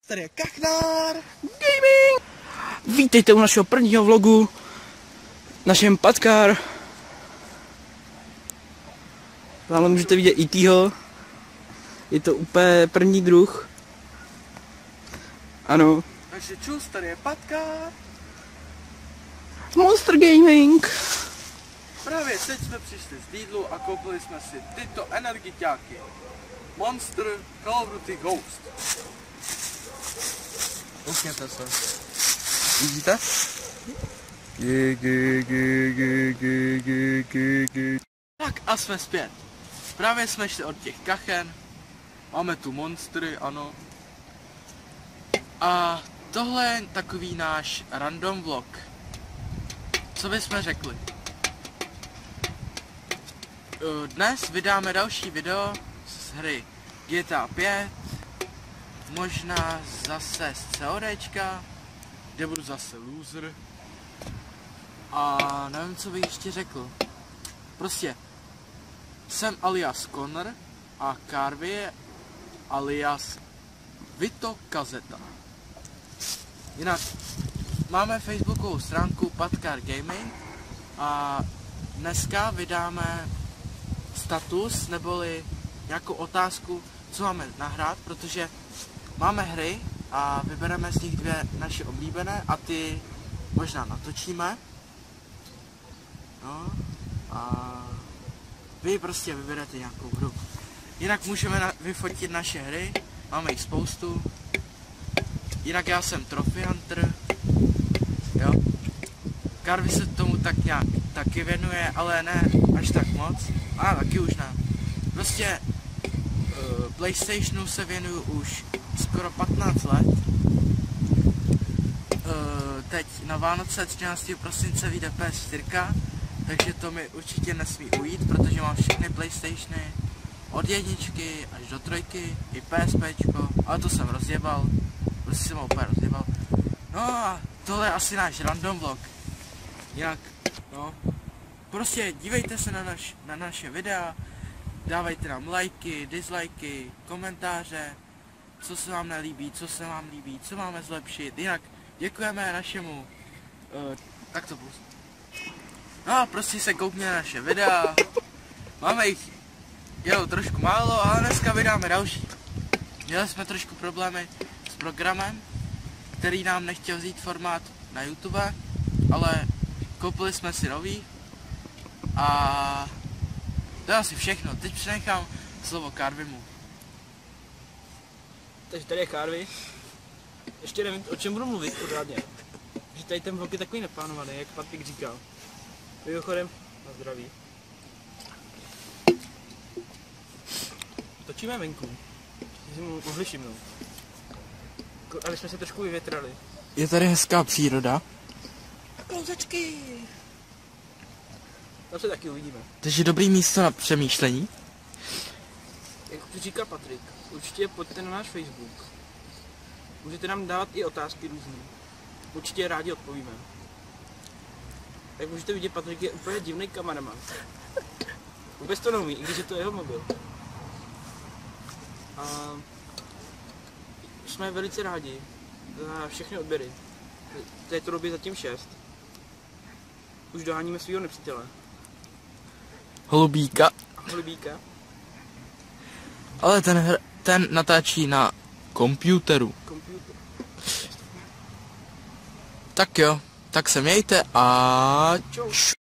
Tady je Kachnár Gaming! Vítejte u našeho prvního vlogu, našem Patkár. Tamhle můžete vidět E.T.ho. Je to úplně první druh. Ano. Takže čus, tady je Patkár. Monster Gaming. Právě teď jsme přišli z Lidlu a koupili jsme si tyto energiťáky. Monster Call of Duty Ghost. Koukněte se. Vidíte? Tak a jsme zpět. Právě jsme šli od těch kachen. Máme tu monstry, ano. A tohle je takový náš random vlog. Co bychom řekli? Dnes vydáme další video z hry GTA 5. Možná zase z CODčka, kde budu zase loser. A nevím, co bych ještě řekl. Prostě jsem alias Connor a Carvey je alias Vito Kazeta. Jinak máme facebookovou stránku Patkár Gaming a dneska vydáme status neboli nějakou otázku, co máme nahrát, protože máme hry a vybereme z nich dvě naše oblíbené a ty možná natočíme. No a vy prostě vyberete nějakou hru. Jinak můžeme vyfotit naše hry, máme jich spoustu. Jinak já jsem Trophy Hunter, jo. Carvey se tomu tak nějak taky věnuje, ale ne až tak moc. A taky už ne. Prostě PlayStationu se věnuju už skoro 15 let. Teď na Vánoce 13. prosince vyjde PS4, takže to mi určitě nesmí ujít, protože mám všechny PlayStationy od jedničky až do trojky, i PSPčko, ale to jsem rozjebal, prostě jsem ho úplně rozjebal. No a tohle je asi náš random vlog. Jinak, no, prostě dívejte se na naše videa, dávejte nám lajky, dislikey, komentáře, co se vám nelíbí, co se vám líbí, co máme zlepšit. Jinak děkujeme našemu, tak to pust. No a prostě se koukněte na naše videa, máme jich trošku málo, ale dneska vydáme další. Měli jsme trošku problémy s programem, který nám nechtěl vzít formát na YouTube, ale koupili jsme si nový a to je asi všechno. Teď přenechám slovo Carveymu. Takže tady je Carvey. Ještě nevím, o čem budu mluvit pořádně. Že tady ten vlog je takový neplánovaný, jak Patrik říkal. Mimochodem, na zdraví. Točíme venku. Že jsme mohli všimnout. Ale jsme se trošku vyvětrali. Je tady hezká příroda. A klouzečky! Tam se taky uvidíme. Takže dobrý místo na přemýšlení. Jak říká Patrik, určitě pojďte na náš Facebook. Můžete nám dávat i otázky různé. Určitě rádi odpovíme. Jak můžete vidět, Patrik je úplně divný kameraman. Vůbec to neumí, i když je to jeho mobil. A jsme velice rádi za všechny odběry. V této době zatím 6. Už doháníme svého nepřítele. Holubíka. Holubíka. Ale ten natáčí na komputeru. Tak jo, tak se mějte a čau.